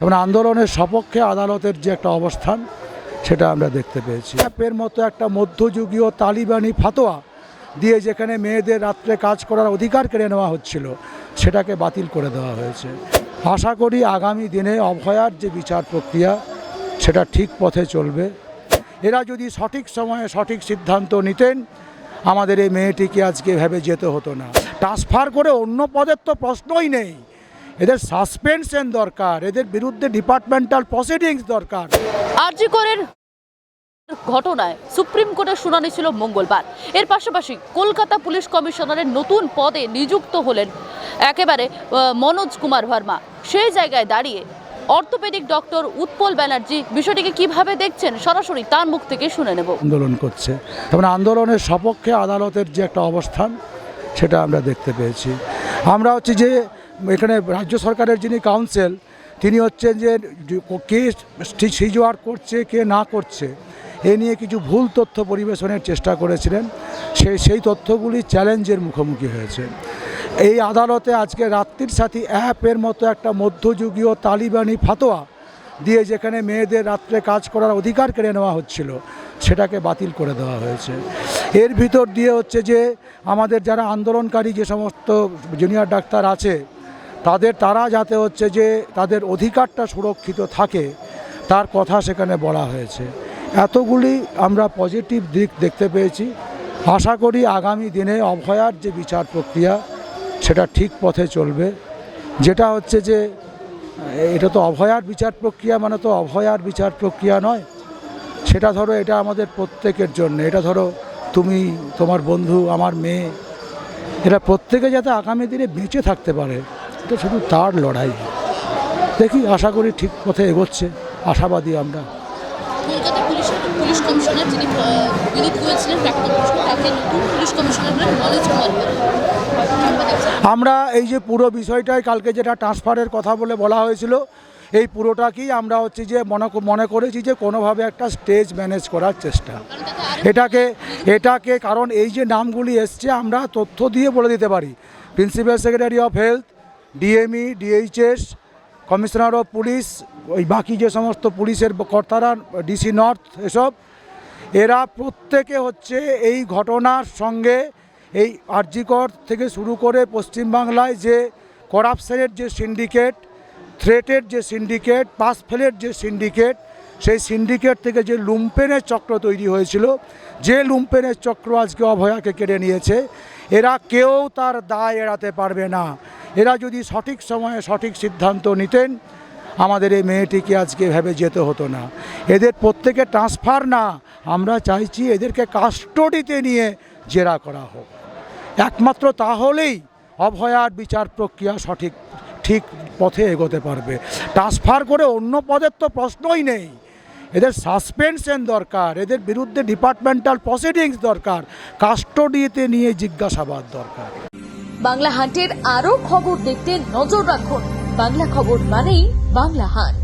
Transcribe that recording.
যেমন আন্দোলনের সপক্ষে আদালতের যে একটা অবস্থান সেটা আমরা দেখতে পেয়েছি। এর মতো একটা মধ্যযুগীয় তালিবানি ফতোয়া দিয়ে যেখানে মেয়েদের রাত্রে কাজ করার অধিকার কেড়ে নেওয়া হচ্ছিল সেটাকে বাতিল করে দেওয়া হয়েছে। আশা করি আগামী দিনে অভয়ার যে বিচার প্রক্রিয়া সেটা ঠিক পথে চলবে। এরা যদি সঠিক সময়ে সঠিক সিদ্ধান্ত নিতেন আমাদের এই মেয়েটিকে আজকে ভেবে যেতে হতো না। ট্রান্সফার করে অন্য পদের তো প্রশ্নই নেই, এদের সাসপেনশন দরকার, এদের বিরুদ্ধে ডিপার্টমেন্টাল প্রসিডিংস দরকার। আরজি করের ঘটনায় সুপ্রিম কোর্টের শুনানি ছিল মঙ্গলবার। এর পাশাপাশি কলকাতা পুলিশ কমিশনারের নতুন পদে নিযুক্ত হলেন একেবারে মনোজ কুমার ভার্মা। সেই জায়গায় দাঁড়িয়ে অর্থোপেডিক ডক্টর উৎপল ব্যানার্জি বিষয়টিকে কিভাবে দেখছেন সরাসরি তার মুখ থেকে শুনে নেব। আন্দোলন করছে, যেমন আন্দোলনের সপক্ষে আদালতের যে একটা অবস্থান সেটা আমরা দেখতে পেয়েছি। আমরা হচ্ছে যে এখানে রাজ্য সরকারের যিনি কাউন্সিল তিনি হচ্ছেন যে কে সিজওয়ার করছে কে না করছে এ নিয়ে কিছু ভুল তথ্য পরিবেশনের চেষ্টা করেছিলেন। সেই তথ্যগুলি চ্যালেঞ্জের মুখোমুখি হয়েছে। এই আদালতে আজকে রাত্রির সাথী অ্যাপের মতো একটা মধ্যযুগীয় তালিবানি ফতোয়া দিয়ে যেখানে মেয়েদের রাত্রে কাজ করার অধিকার কেড়ে নেওয়া হচ্ছিল সেটাকে বাতিল করে দেওয়া হয়েছে। এর ভিতর দিয়ে হচ্ছে যে আমাদের যারা আন্দোলনকারী যে সমস্ত জুনিয়র ডাক্তার আছে তারা যাতে হচ্ছে যে তাদের অধিকারটা সুরক্ষিত থাকে তার কথা সেখানে বলা হয়েছে। এতগুলি আমরা পজিটিভ দিক দেখতে পেয়েছি। আশা করি আগামী দিনে অভয়ার যে বিচার প্রক্রিয়া সেটা ঠিক পথে চলবে। যেটা হচ্ছে যে এটা তো অভয়ার বিচার প্রক্রিয়া মানে তো অভয়ার বিচার প্রক্রিয়া নয়, সেটা ধরো এটা আমাদের প্রত্যেকের জন্য। এটা ধরো তুমি, তোমার বন্ধু, আমার মেয়ে, এরা প্রত্যেকে যাতে আগামী দিনে বেঁচে থাকতে পারে এটা শুধু তার লড়াই। দেখি, আশা করি ঠিক পথে এগোচ্ছে, আশাবাদী আমরা। কলকাতা পুলিশ কমিশনার যিনি বিনীত হয়েছিলেন প্রাক্তন তাকে নতুন পুলিশ কমিশনার হলেন মনোজ কুমার ভার্মা। আমরা এই যে পুরো বিষয়টাই কালকে যেটা ট্রান্সফারের কথা বলা হয়েছিল এই পুরোটাকেই আমরা হচ্ছে যে মনে করেছি যে কোনোভাবে একটা স্টেজ ম্যানেজ করার চেষ্টা এটাকে কারণ এই যে নামগুলি এসছে আমরা তথ্য দিয়ে বলে দিতে পারি। Principal secretary of health, DME, DHS, commissioner of police, ওই বাকি যে সমস্ত পুলিশের কর্তারা, ডিসি নর্থ, এসব এরা প্রত্যেকে হচ্ছে এই ঘটনার সঙ্গে এই আরজিকর থেকে শুরু করে পশ্চিমবাংলায় যে করাপশনের যে সিন্ডিকেট, থ্রেটের যে সিন্ডিকেট, পাস ফেলের যে সিন্ডিকেট, সেই সিন্ডিকেট থেকে যে লুম্পেনের চক্র তৈরি হয়েছিল, যে লুম্পেনের চক্র আজকে অভয়াকে কেড়ে নিয়েছে, এরা কেউ তার দায় এড়াতে পারবে না। এরা যদি সঠিক সময়ে সঠিক সিদ্ধান্ত নিতেন আমাদের এই মেয়েটিকে আজকে ভেবে যেতে হতো না। এদের প্রত্যেকে ট্রান্সফার না, আমরা চাইছি এদেরকে কাস্টডিতে নিয়ে জেরা করা হোক। একমাত্র তাহলেই অভয়ার বিচার প্রক্রিয়া ঠিক পথে এগোতে পারবে। ট্রান্সফার করে অন্য পদের তো প্রশ্নই নেই, এদের সাসপেনশন দরকার, এদের বিরুদ্ধে ডিপার্টমেন্টাল প্রসিডিংস দরকার, কাস্টডিতে নিয়ে জিজ্ঞাসাবাদ দরকার। বাংলা হান্টের আরও খবর দেখতে নজর রাখুন। বাংলা খবর মানেই বাংলা হান্ট।